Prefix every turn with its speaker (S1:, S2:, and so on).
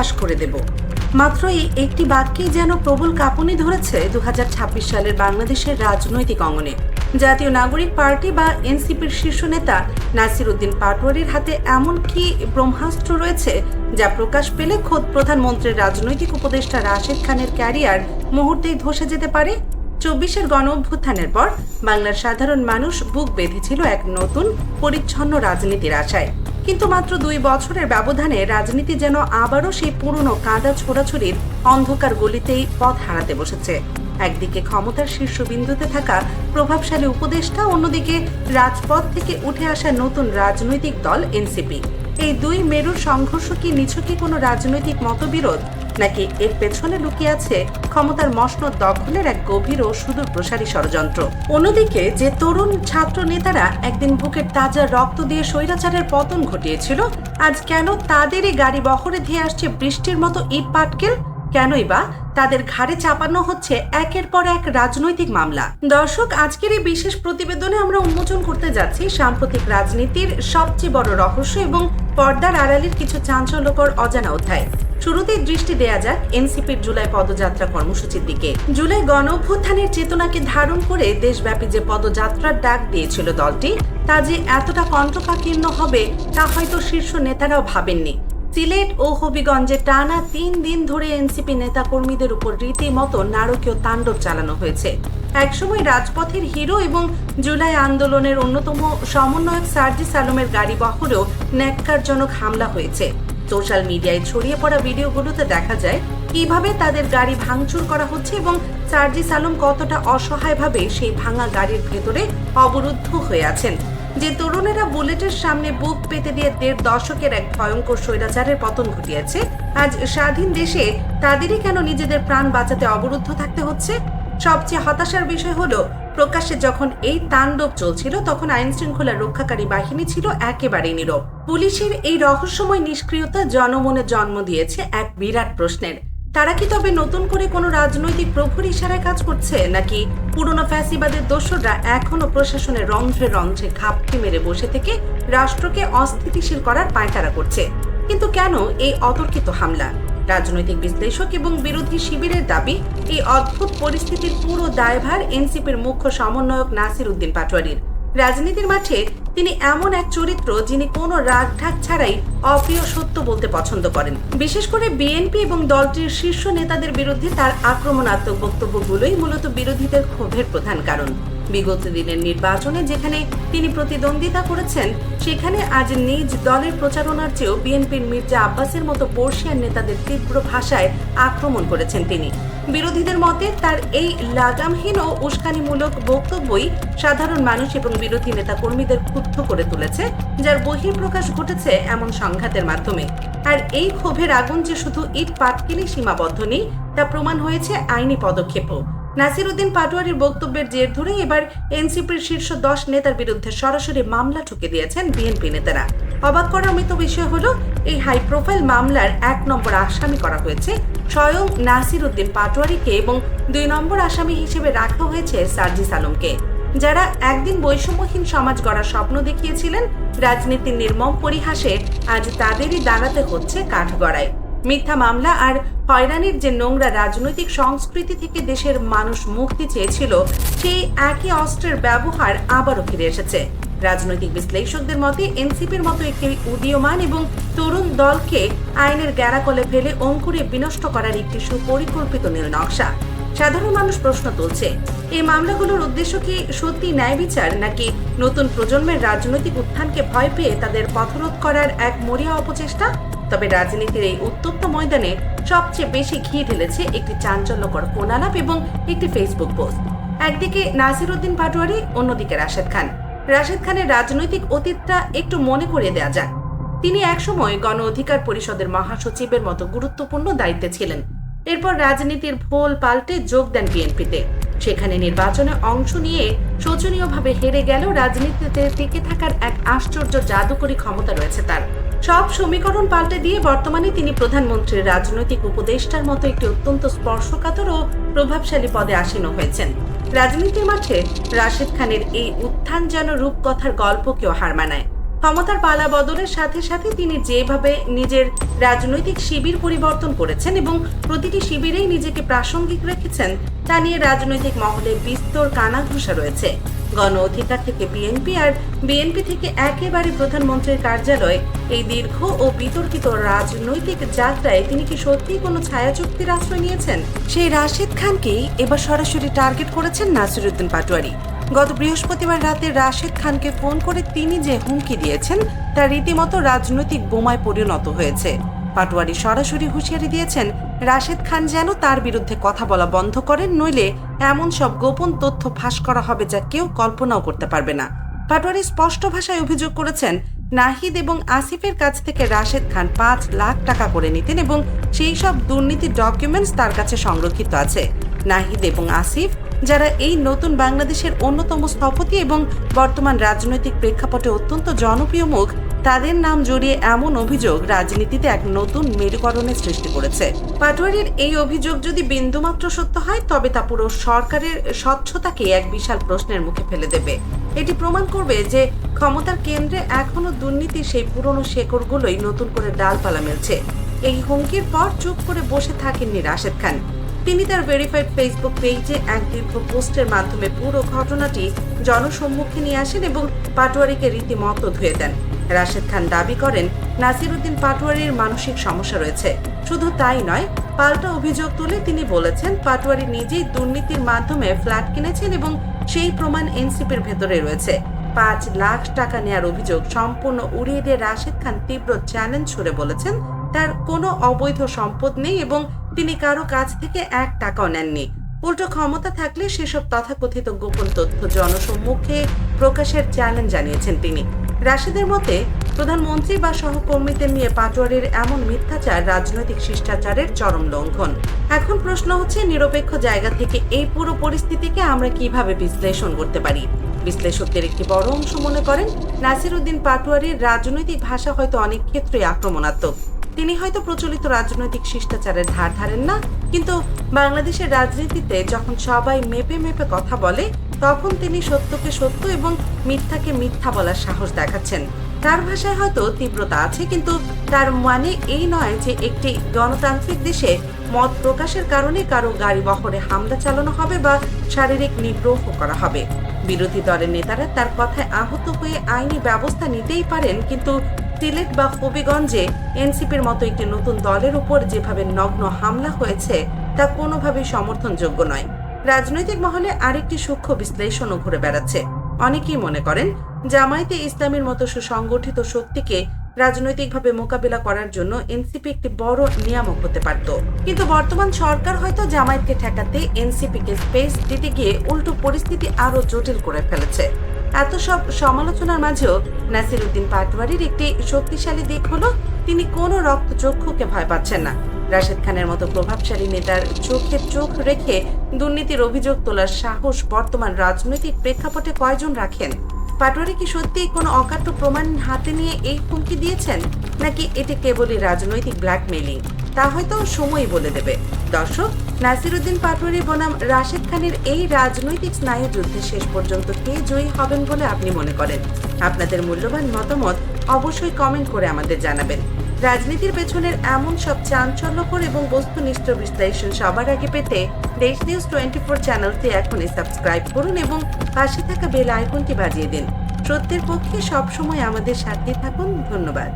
S1: ঠাস করে দেব। মাত্র এই একটি বাক্যেই যেন প্রবল কাঁপুনি ধরেছে 2026 সালের বাংলাদেশের রাজনৈতিক অঙ্গনে। জাতীয় নাগরিক পার্টি বা এনসিপির শীর্ষ নেতা নাসির উদ্দিন পাটোয়ারির হাতে এমন কি ব্রহ্মাস্ত্র রয়েছে যা প্রকাশ পেলে খোদ প্রধানমন্ত্রীর রাজনৈতিক উপদেষ্টা রাশেদ খানের ক্যারিয়ার মুহূর্তেই ধসে যেতে পারে। 24-এর গণ অভ্যুত্থানের পর বাংলার সাধারণ মানুষ বুক বেঁধেছিল এক নতুন পরিচ্ছন্ন রাজনীতির আশায়, কিন্তু মাত্র 2 বছরের ব্যবধানে রাজনীতি যেন আবারও সেই পুরনো কাদা ছোড়াছুড়ির অন্ধকার গলিতেই পথ হারাতে বসেছে। একদিকে ক্ষমতার শীর্ষবিন্দুতে থাকা প্রভাবশালী উপদেষ্টা, অন্যদিকে রাজপথ থেকে উঠে আসা নতুন রাজনৈতিক দল এনসিপি। এই দুই মেরুর সংঘর্ষ কি নিছকই কোনো রাজনৈতিক মতবিরোধ, নাকি এর পেছনে লুকিয়ে আছে ক্ষমতার মসনদ দখলের এক গভীর ও সুদূর প্রসারী ষড়যন্ত্র? অন্যদিকে যে তরুণ ছাত্র নেতারা একদিন বুকের তাজা রক্ত দিয়ে স্বৈরাচারের পতন ঘটিয়েছিল, আজ কেন তাদেরই গাড়ি বহরে ধেয়ে আসছে বৃষ্টির মতো ইট পাটকেল? কেনই বা তাদের ঘাড়ে চাপানো হচ্ছে একের পর এক রাজনৈতিক মামলা? দর্শক, আজকের এই বিশেষ প্রতিবেদনে আমরা উন্মোচন করতে যাচ্ছি সাম্প্রতিক রাজনীতির সবচেয়ে বড় রহস্য এবং পর্দার আড়ালের কিছু চাঞ্চল্যকর অজানা অধ্যায়। শুরুতেই দৃষ্টি দেয়া যাক এনসিপির জুলাই পদযাত্রা কর্মসূচির দিকে। জুলাই গণ অভ্যুত্থানের চেতনাকে ধারণ করে দেশব্যাপী যে পদযাত্রার ডাক দিয়েছিল দলটি, তা যে এতটা কণ্ঠকাকীর্ণ হবে তা হয়তো শীর্ষ নেতারাও ভাবেননি। সিলেট ও হবিগঞ্জে টানা 3 দিন ধরে এনসিপি নেতাকর্মীদের উপর রীতিমতো নারকীয় তাণ্ডব চালানো হয়েছে। একসময় রাজপথের হিরো এবং জুলাই আন্দোলনের অন্যতম সমন্বয়ক সার্জিস আলমের গাড়ি বহরেও ন্যাক্কারজনক হামলা হয়েছে। সোশ্যাল মিডিয়ায় ছড়িয়ে পড়া ভিডিওগুলোতে দেখা যায় কিভাবে তাদের গাড়ি ভাঙচুর করা হচ্ছে এবং সার্জিস আলম কতটা অসহায়ভাবে সেই ভাঙা গাড়ির ভেতরে অবরুদ্ধ হয়ে আছেন। যে তরুণেরা বুলেটের সামনে বুক পেতে দিয়ে 1.5 দশকের এক ভয়ঙ্কর স্বৈরাচারের পতন ঘটিয়েছে, আজ স্বাধীন দেশে তাদেরই কেন নিজেদের প্রাণ বাঁচাতে অবরুদ্ধ থাকতে হচ্ছে? সবচেয়ে হতাশার বিষয় হলো, প্রকাশ্যে যখন এই তাণ্ডব চলছিল তখন আইন শৃঙ্খলা রক্ষাকারী বাহিনী ছিল একেবারেই নীরব। পুলিশের এই রহস্যময় নিষ্ক্রিয়তা জনমনে জন্ম দিয়েছে এক বিরাট প্রশ্নের। তারা কি তবে নতুন করে কোনো রাজনৈতিক প্রভুর ইশারায় কাজ করছে, নাকি পুরনো ফ্যাসিবাদের দোসররা এখনো প্রশাসনের রন্ধ্রে রন্ধ্রে ঘাপটি মেরে বসে থেকে রাষ্ট্রকে অস্থিতিশীল করার পায়তারা করছে? কিন্তু কেন এই অতর্কিত হামলা? রাজনৈতিক বিশ্লেষক এবং বিরোধী শিবিরের দাবি, এই অদ্ভুত পরিস্থিতির পুরো দায়ভার এনসিপির মুখ্য সমন্বয়ক নাসির উদ্দিন পাটোয়ারির। রাজনীতির মাঠে তিনি এমন এক চরিত্র যিনি কোনো রাগঢাক ছাড়াই অপ্রিয় সত্য বলতে পছন্দ করেন। বিশেষ করে বিএনপি এবং দলটির শীর্ষ নেতাদের বিরুদ্ধে তার আক্রমণাত্মক বক্তব্যগুলোই মূলত বিরোধীদের ক্ষোভের প্রধান কারণ। বিগত দিনের নির্বাচনে যেখানে তিনি প্রতিদ্বন্দ্বিতা করেছেন, সেখানে আজ নিজ দলের প্রচারণার চেয়েও বিএনপির মির্জা আব্বাসের মতো বর্ষিয়ান নেতাদের তীব্র ভাষায় আক্রমণ করেছেন তিনি। বিরোধীদের মতে তার এই লাগামহীন ও উস্কানিমূলক বক্তব্যই সাধারণ মানুষ এবং বিরোধী নেতা কর্মীদের ক্ষুব্ধ করে তুলেছে, যার বহিঃপ্রকাশ ঘটেছে এমন সংঘাতের মাধ্যমে। আর এই ক্ষোভের আগুন যে শুধু ইট পাটকেলেই সীমাবদ্ধ নেই, তা প্রমাণ হয়েছে আইনি পদক্ষেপও। নাসির উদ্দিন পাটোয়ারির বক্তব্যের জের ধরে এবার এনসিপির শীর্ষ 10 নেতার বিরুদ্ধে সরাসরি মামলা ঠুকে দিয়েছেন বিএনপি নেতারা। অবাক করার মতো বিষয় হলো, এই হাই প্রোফাইল মামলার 1 নম্বর আসামি করা হয়েছে স্বয়ং নাসির উদ্দিন পাটোয়ারিকে এবং 2 নম্বর আসামি হিসেবে রাখা হয়েছে সার্জিস আলমকে, যারা একদিন বৈষম্যহীন সমাজ গড়ার স্বপ্ন দেখিয়েছিলেন। রাজনীতির নির্মম পরিহাসে আজ তাদেরই দাঁড়াতে হচ্ছে কাঠগড়ায়। মিথ্যা মামলা আর হয়রানির যে নোংরা রাজনৈতিক সংস্কৃতি থেকে দেশের মানুষ মুক্তি চেয়েছিল, সেই একই অস্ত্রের ব্যবহার আবারও ফিরে এসেছে। রাজনৈতিক বিশ্লেষকদের মতে এনসিপির মতো একটি উদীয়মান এবং তরুণ দলকে আইনের গ্যারাকলে ফেলে অঙ্কুরে বিনষ্ট করার একটি সুপরিকল্পিত নীল নকশা। সাধারণ মানুষ প্রশ্ন তুলছে, এই মামলাগুলোর উদ্দেশ্য কি সত্যি ন্যায় বিচার, নাকি নতুন প্রজন্মের রাজনৈতিক উত্থানকে ভয় পেয়ে তাদের পথরোধ করার এক মরিয়া অপচেষ্টা? তবে রাজনীতির এই উত্তপ্ত ময়দানে সবচেয়ে বেশি ঘি ঢেলেছে একটি চাঞ্চল্যকর ফোন আলাপ এবং একটি ফেসবুক পোস্ট। একদিকে নাসির উদ্দিন পাটোয়ারি, অন্যদিকে রাশেদ খান। রাশেদ খানের রাজনৈতিক অতীতটা একটু মনে করিয়ে দেওয়া যাক। তিনি একসময় গণ অধিকার পরিষদের মহাসচিবের মতো গুরুত্বপূর্ণ দায়িত্বে ছিলেন। এরপর রাজনীতির ভোল পাল্টে যোগ দেন বিএনপিতে। সেখানে নির্বাচনে অংশ নিয়ে শোচনীয়ভাবে হেরে গেলেও রাজনীতিতে টিকে থাকার এক আশ্চর্য জাদুকরী ক্ষমতা রয়েছে তার। সব সমীকরণ পাল্টে দিয়ে বর্তমানে তিনি প্রধানমন্ত্রীর রাজনৈতিক উপদেষ্টার মতো একটি অত্যন্ত স্পর্শকাতর ও প্রভাবশালী পদে আসীন হয়েছেন। রাজনীতির মাঠে রাশেদ খানের এই উত্থান যেন রূপকথার গল্পকেও হার মানায়। ক্ষমতার পালা বদলের সাথে সাথে তিনি যেভাবে নিজের রাজনৈতিক শিবির পরিবর্তন করেছেন এবং প্রতিটি শিবিরেই নিজেকে প্রাসঙ্গিক রেখেছেন তা নিয়ে রাজনৈতিক মহলে বিস্তর কানাঘুষা রয়েছে। গণ অধিকার থেকে বিএনপি আর বিএনপি থেকে একেবারে প্রধানমন্ত্রীর কার্যালয়, এই দীর্ঘ ও বিতর্কিত রাজনৈতিক যাত্রায় তিনি কি সত্যিই কোনো ছায়া চুক্তির আশ্রয় নিয়েছেন? সেই রাশেদ খানকেই এবার সরাসরি টার্গেট করেছেন নাসিরউদ্দিন পাটোয়ারি। গত বৃহস্পতিবার রাতে রাশেদ খানকে ফোন করে তিনি যে হুমকি দিয়েছেন তা রীতিমতো রাজনৈতিক বোমায় পরিণত হয়েছে। পাটোয়ারি সরাসরি হুঁশিয়ারি দিয়েছেন রাশেদ খান যেন তার বিরুদ্ধে কথা বলা বন্ধ করেন, নইলে এমন সব গোপন তথ্য ফাঁস করা হবে যা কেউ কল্পনাও করতে পারবে না। পাটোয়ারি স্পষ্ট ভাষায় অভিযোগ করেছেন নাহিদ এবং আসিফের কাছ থেকে রাশেদ খান 5 লাখ টাকা করে নিতেন এবং সেই সব দুর্নীতির ডকুমেন্টস তার কাছে সংরক্ষিত আছে। নাহিদ এবং আসিফ, যারা এই নতুন বাংলাদেশের অন্যতম স্থপতি এবং বর্তমান রাজনৈতিক প্রেক্ষাপটে অত্যন্ত জনপ্রিয় মুখ, তাদের নাম জড়িয়ে এমন অভিযোগ রাজনীতিতে এক নতুন মেরুকরণের সৃষ্টি করেছে। পাটোয়ারির এই অভিযোগ যদি বিন্দুমাত্র সত্য হয় তবে তা পুরো সরকারের স্বচ্ছতাকে এক বিশাল প্রশ্নের মুখে ফেলে দেবে। এটি প্রমাণ করবে যে ক্ষমতার কেন্দ্রে এখনো দুর্নীতির সেই পুরনো শেকড়গুলোই নতুন করে ডালপালা মেলছে। এই হুমকির পর চুপ করে বসে থাকেননি রাশেদ খান। তিনি তার ভেরিফাইড ফেসবুক পেজে এক দীর্ঘ পোস্টের মাধ্যমে পুরো ঘটনাটি জনসম্মুখে নিয়ে আসেন এবং পাটোয়ারিকে রীতিমতো ধুয়ে দেন। রাশেদ খান দাবি করেন নাসিরউদ্দিন পাটোয়ারির মানসিক সমস্যা রয়েছে। শুধু তাই নয়, পাল্টা অভিযোগ তুলে তিনি বলেছেন পাটোয়ারি নিজেই দুর্নীতির মাধ্যমে ফ্ল্যাট কিনেছেন এবং সেই প্রমাণ এনসিপির ভেতরে রয়েছে। 5 লাখ টাকা নেয়ার অভিযোগ সম্পূর্ণ উড়িয়ে দিয়ে রাশেদ খান তীব্র চ্যালেঞ্জ ছুড়ে বলেছেন তার কোনো অবৈধ সম্পদ নেই এবং তিনি কারো কাছ থেকে 1 টাকাও নেননি। উল্টো ক্ষমতা থাকলে সেসব তথাকথিত গোপন তথ্য জনসম্মুখে প্রকাশের চ্যালেঞ্জ জানিয়েছেন তিনি। রাশেদের মতে প্রধানমন্ত্রী বা সহকর্মীদের নিয়ে পাটোয়ারির এমন মিথ্যাচার রাজনৈতিক শিষ্টাচারের চরম লঙ্ঘন। এখন প্রশ্ন হচ্ছে, নিরপেক্ষ জায়গা থেকে এই পুরো পরিস্থিতিকে আমরা কিভাবে বিশ্লেষণ করতে পারি? বিশ্লেষকদের একটি বড় অংশ মনে করেন নাসিরউদ্দিন পাটোয়ারির রাজনৈতিক ভাষা হয়তো অনেক ক্ষেত্রে আক্রমণাত্মক। তিনি হয়তো প্রচলিত রাজনৈতিক শিষ্টাচারের ধার ধারেন না, কিন্তু বাংলাদেশের রাজনীতিতে যখন সবাই মেপে মেপে কথা বলে তখন তিনি সত্যকে সত্য এবং মিথ্যাকে মিথ্যা বলার সাহস দেখাচ্ছেন। তার ভাষায় হয়তো তীব্রতা আছে, কিন্তু তার মানে এই নয় যে একটি গণতান্ত্রিক দেশে মত প্রকাশের কারণে কারো গাড়ি বহরে হামলা চালানো হবে বা শারীরিক নিগ্রহ করা হবে। বিরোধী দলের নেতারা তার কথায় আহত হয়ে আইনি ব্যবস্থা নিতেই পারেন, কিন্তু সিলেট বা হবিগঞ্জে এনসিপির মতো একটি নতুন দলের উপর যেভাবে নগ্ন হামলা হয়েছে তা কোনোভাবেই সমর্থনযোগ্য নয়। রাজনৈতিক মহলে আরেকটি সূক্ষ্ম বিশ্লেষণও ঘুরে বেড়াচ্ছে। অনেকেই মনে করেন জামায়াতে ইসলামীর মতো সুসংগঠিত শক্তিকে রাজনৈতিকভাবে মোকাবিলা করার জন্য এনসিপি একটি বড় নিয়ামক হতে পারত, কিন্তু বর্তমান সরকার হয়তো জামায়াতকে ঠেকাতে এনসিপিকে স্পেস দিতে গিয়ে উল্টো পরিস্থিতি আরো জটিল করে ফেলেছে। এত সব সমালোচনার মাঝেও নাসিরউদ্দিন পাটোয়ারির একটি শক্তিশালী দিক হলো তিনি কোনো রক্তচক্ষুকে ভয় পাচ্ছেন না। রাশেদ খানের মতো প্রভাবশালী নেতার চোখে চোখ রেখে দুর্নীতির অভিযোগ তোলার সাহস বর্তমান রাজনৈতিক প্রেক্ষাপটে কয়জন রাখেন? পাটোয়ারি কি সত্যিই কোনো অকাট্য প্রমাণ হাতে নিয়ে এই হুমকি দিয়েছেন, নাকি এটি কেবলই রাজনৈতিক ব্ল্যাকমেইলিং? তা হয়তো সময়ই বলে দেবে। দর্শক, নাসিরউদ্দিন পাটোয়ারি বনাম রাশেদ খানের এই রাজনৈতিক স্নায়ুযুদ্ধে শেষ পর্যন্ত কে জয়ী হবেন বলে আপনি মনে করেন? আপনাদের মূল্যবান মতামত অবশ্যই কমেন্ট করে আমাদের জানাবেন। রাজনীতির পেছনের এমন সব চাঞ্চল্যকর এবং বস্তুনিষ্ঠ বিশ্লেষণ সবার আগে পেতে দেশ নিউজ 24 চ্যানেলটি এখনই সাবস্ক্রাইব করুন এবং পাশে থাকা বেল আইকনটি বাজিয়ে দিন। সত্যের পক্ষে সবসময় আমাদের সাথে থাকুন। ধন্যবাদ।